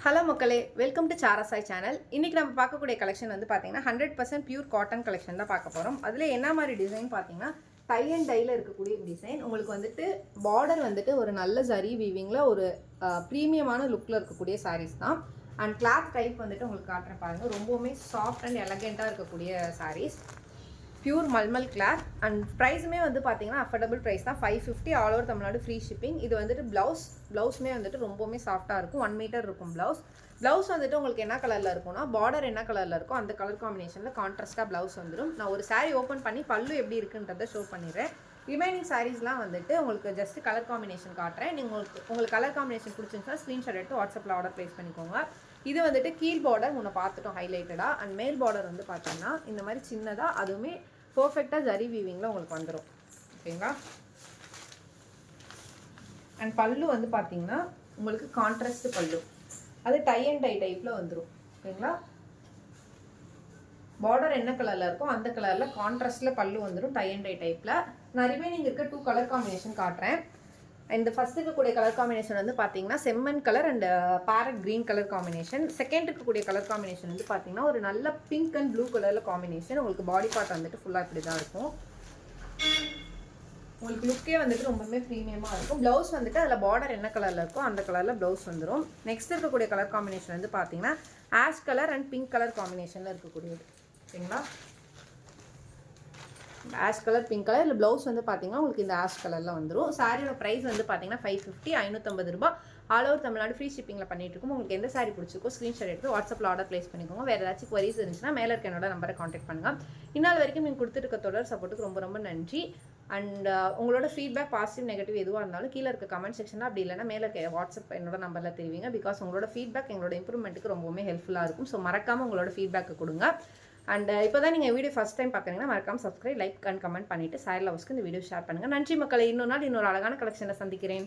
Hello மக்களே, welcome to சாராசாய் channel. இன்றைக்கி நம்ம பார்க்கக்கூடிய கலெக்ஷன் வந்து பார்த்தீங்கன்னா 100% பியூர் காட்டன் கலெக்ஷன் தான் பார்க்க போகிறோம். அதில் என்ன மாதிரி டிசைன் பார்த்தீங்கன்னா டை அண்ட் டையில் இருக்கக்கூடிய டிசைன். உங்களுக்கு வந்துட்டு பார்டர் வந்துட்டு ஒரு நல்ல ஜரி வீவிங்கில் ஒரு ப்ரீமியமான லுக்கில் இருக்கக்கூடிய சாரீஸ் தான். அண்ட் கிளாத் டைப் வந்துட்டு உங்களுக்கு காட்டுறேன் பாருங்கள். ரொம்பவுமே சாஃப்ட் அண்ட் எலகெண்ட்டாக இருக்கக்கூடிய saris. Pure mulmul cloth and ப்ரைஸுமே வந்து பார்த்தீங்கன்னா அஃபோர்டபுள் ப்ரைஸ் தான். 550 all over Tamil Nadu free shipping. இது வந்துட்டு ப்ளவுஸுமே வந்துட்டு ரொம்பவுமே சாஃப்டாக இருக்கும். 1 மீட்டர் இருக்கும் ப்ளவுஸ் வந்துட்டு உங்களுக்கு என்ன கலரில் இருக்கும்னா பார்டர் என்ன கலரில் இருக்கும் அந்த கலர் காம்பினேஷனில் கான்ட்ராஸ்ட்டாக ப்ளவுஸ் வந்துடும். நான் ஒரு சாரீ ஓப்பன் பண்ணி பல்லு எப்படி இருக்குன்றதை ஷோ பண்ணிடுறேன். ரிமைனிங் சாரீஸ்லாம் வந்துட்டு உங்களுக்கு ஜஸ்ட் கலர் காம்பினேஷன் காட்டுறேன். நீங்கள் உங்களுக்கு கலர் காம்பினேஷன் பிடிச்சிருந்துச்சா ஸ்க்ரீன்ஷாட் எடுத்து வாட்ஸ்அப்பில் ஆர்டர் ப்ளேஸ் பண்ணிக்கோங்க. இது வந்துட்டு கீழ் பார்டர் முன்ன பார்த்துட்டோம் ஹைலைட்டடாக. அண்ட் மேல் பார்டர் வந்து பார்த்தீங்கன்னா இந்த மாதிரி சின்னதாக அதுவுமே பர்ஃபெக்டாக ஜரி வீவிங்கில் உங்களுக்கு வந்துடும். ஓகேங்களா. அண்ட் பல்லு வந்து பார்த்தீங்கன்னா உங்களுக்கு கான்ட்ராஸ்ட் பல்லு, அது டை அண்ட் டை டைப்பில் வந்துடும். ஓகேங்களா. பார்டர் என்ன கலரில் இருக்கோ அந்த கலரில் கான்ட்ராஸ்டில் பல்லு வந்துடும் டை அண்ட் டை டைப்பில். நான் ரிமைனிங் இருக்க 2 கலர் காம்பினேஷன் காட்டுறேன். இந்த ஃபர்ஸ்ட் இருக்கக்கூடிய கலர் காம்பினேஷன் வந்து பார்த்தீங்கன்னா செம்மன் colour and parrot green colour combination. Second இருக்கக்கூடிய கலர் காம்பினேஷன் வந்து பார்த்தீங்கன்னா ஒரு நல்ல பிங்க் அண்ட் ப்ளூ கலரில் காம்பினேஷன். உங்களுக்கு பாடி பார்ட் வந்துட்டு ஃபுல்லாக இப்படி தான் இருக்கும். உங்களுக்கு லுக்கே வந்துட்டு ரொம்பவுமே ப்ரீமியமாக இருக்கும். ப்ளவுஸ் வந்துட்டு அதில் பார்டர் என்ன கலரில் இருக்கோ அந்த கலரில் ப்ளவுஸ் வந்துடும். நெக்ஸ்ட் இருக்கக்கூடிய கலர் காம்பினேஷன் வந்து பார்த்தீங்கன்னா ash colour and pink colour காம்பினேஷனில் இருக்கக்கூடியது. ஓகேங்களா. ஆஷ் கலர் பிங்க் கலர் இல்லை ப்ளவுஸ் வந்து பார்த்தீங்கன்னா உங்களுக்கு இந்த ஆஷ் கலரில் வந்துடும். சாரியோட ப்ரைஸ் வந்து பார்த்தீங்கன்னா 550 550 ரூபாய் ஆல் ஓவர் தமிழ்நாடு ஃப்ரீ ஷிப்பிங்கில் பண்ணிட்டு இருக்கோம். உங்களுக்கு எந்த சாரி பிடிச்சிருக்கோ ஸ்க்ரீன்ஷாட் எடுத்து வாட்ஸ்அப்பில் ஆர்டர் ப்ளேஸ் பண்ணிக்கோங்க. வேறு ஏதாச்சும் குவரிஸ் இருந்துச்சுன்னா மேலே இருக்க என்னோட நம்பரை காண்டாக்ட் பண்ணுங்கள். இந்நாள் வரைக்கும் நீங்கள் கொடுத்துருக்க தொடர் சப்போர்ட்டுக்கு ரொம்ப ரொம்ப நன்றி. அண்ட் உங்களோட ஃபீட்பேக் பாசிட்டிவ் நெகட்டிவ் எதுவாக இருந்தாலும் கீழே இருக்க கமெண்ட் செக்ஷனில் அப்படி இல்லைனா மேலே இருக்க வாட்ஸ்அப் என்னோட நம்பரில் தெரிவிங்க. பிகாஸ் உங்களோட ஃபீட்பேக் எங்களோட இம்ப்ரூவ்மெண்ட்டுக்கு ரொம்பவுமே ஹெல்ப்ஃபுல்லாக இருக்கும். ஸோ மறக்காமல் உங்களோட ஃபீட்பேக்கை கொடுங்க. அண்ட் இப்போ தான் நீங்கள் வீடியோ ஃபஸ்ட் டைம் பார்க்குறீங்கன்னா மறக்காமல் சப்ஸ்கிரைப், லைக் அண்ட் கமெண்ட் பண்ணிவிட்டு சாரி லவ்ஸ்க்கு இந்த வீடியோ ஷேர் பண்ணுங்கள். நன்றி மக்களை. இன்னொரு நாள் இன்னொரு அழகான கலெக்ஷனை சந்திக்கிறேன்.